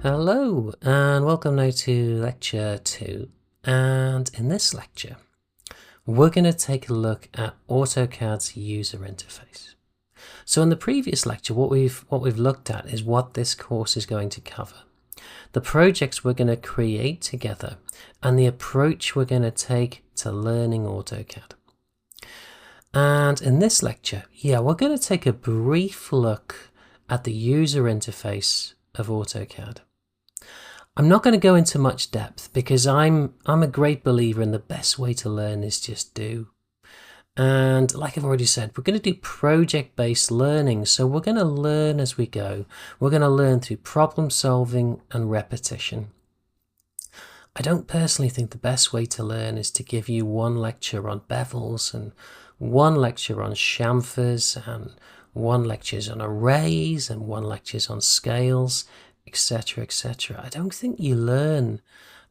Hello and welcome now to lecture 2, and in this lecture we're going to take a look at AutoCAD's user interface. So in the previous lecture what we've looked at is what this course is going to cover, the projects we're going to create together and the approach we're going to take to learning AutoCAD. And in this lecture, we're going to take a brief look at the user interface of AutoCAD. I'm not going to go into much depth because I'm a great believer in the best way to learn is just do. And like I've already said, we're going to do project-based learning. So we're going to learn as we go. We're going to learn through problem solving and repetition. I don't personally think the best way to learn is to give you one lecture on bevels and one lecture on chamfers and one lecture on arrays and one lecture on scales, etc, etc. I don't think you learn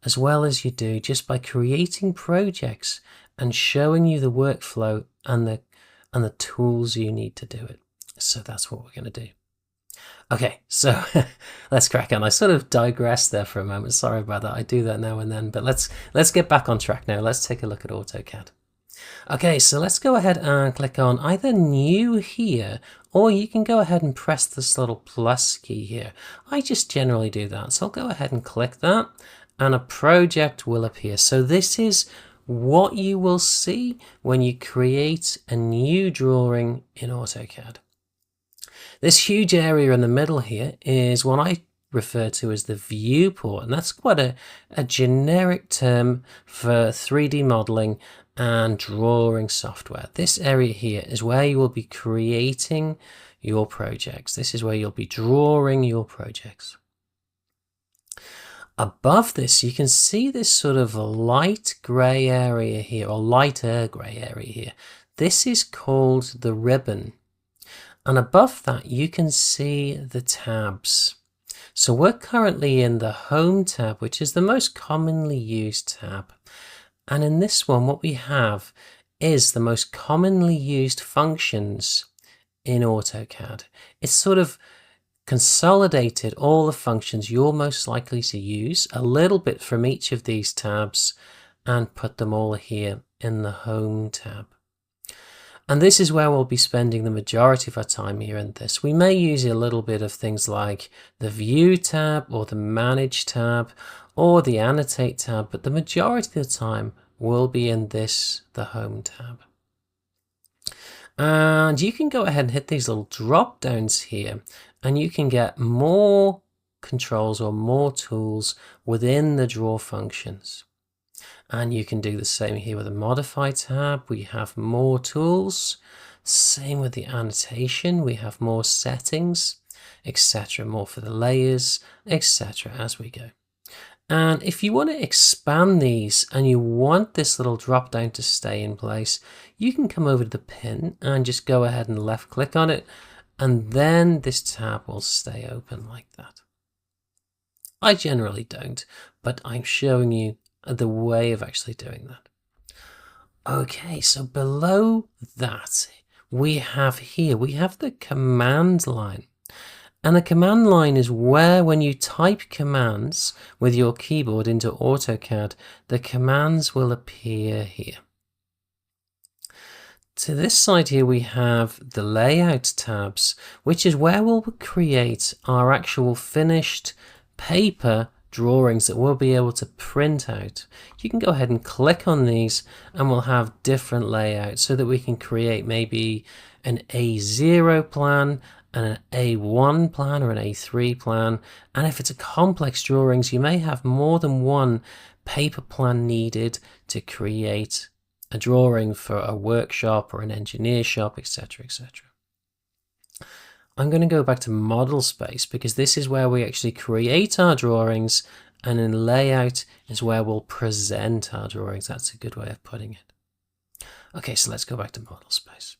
as well as you do just by creating projects and showing you the workflow and the tools you need to do it. So that's what we're going to do. Okay, so let's crack on. I sort of digressed there for a moment. Sorry about that. I do that now and then, but let's get back on track now. Let's take a look at AutoCAD. Okay, so let's go ahead and click on either new here, or you can go ahead and press this little plus key here. I just generally do that. So I'll go ahead and click that and a project will appear. So this is what you will see when you create a new drawing in AutoCAD. This huge area in the middle here is what I refer to as the viewport, and that's quite a generic term for 3D modeling and drawing software. This area here is where you will be creating your projects. This is where you'll be drawing your projects. Above this, you can see this sort of light grey area here, or lighter grey area here. This is called the ribbon. And above that, you can see the tabs. So we're currently in the Home tab, which is the most commonly used tab. And in this one, what we have is the most commonly used functions in AutoCAD. It's sort of consolidated all the functions you're most likely to use, a little bit from each of these tabs, and put them all here in the Home tab. And this is where we'll be spending the majority of our time here in this. We may use a little bit of things like the View tab or the Manage tab or the Annotate tab, but the majority of the time will be in this, the Home tab. And you can go ahead and hit these little drop downs here and you can get more controls or more tools within the draw functions. And you can do the same here with the Modify tab. We have more tools. Same with the Annotation. We have more settings, etc. More for the layers, etc. as we go. And if you want to expand these and you want this little drop down to stay in place, you can come over to the pin and just go ahead and left click on it. And then this tab will stay open like that. I generally don't, but I'm showing you the way of actually doing that. Okay, so below that we have the command line. And the command line is where when you type commands with your keyboard into AutoCAD, the commands will appear here. To this side here we have the layout tabs, which is where we'll create our actual finished paper drawings that we'll be able to print out. You can go ahead and click on these and we'll have different layouts so that we can create maybe an A0 plan and an A1 plan or an A3 plan. And if it's a complex drawings, you may have more than one paper plan needed to create a drawing for a workshop or an engineer shop, etc, etc. I'm going to go back to model space because this is where we actually create our drawings, and in layout is where we'll present our drawings. That's a good way of putting it. Okay, so let's go back to model space.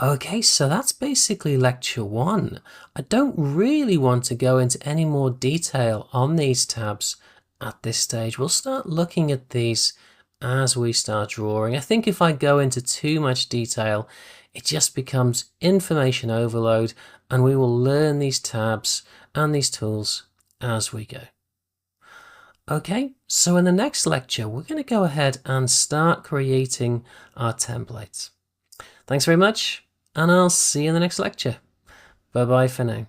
Okay, so that's basically lecture 1. I don't really want to go into any more detail on these tabs at this stage. We'll start looking at these as we start drawing. I think if I go into too much detail, it just becomes information overload, and we will learn these tabs and these tools as we go. Okay, so in the next lecture, we're going to go ahead and start creating our templates. Thanks very much, and I'll see you in the next lecture. Bye-bye for now.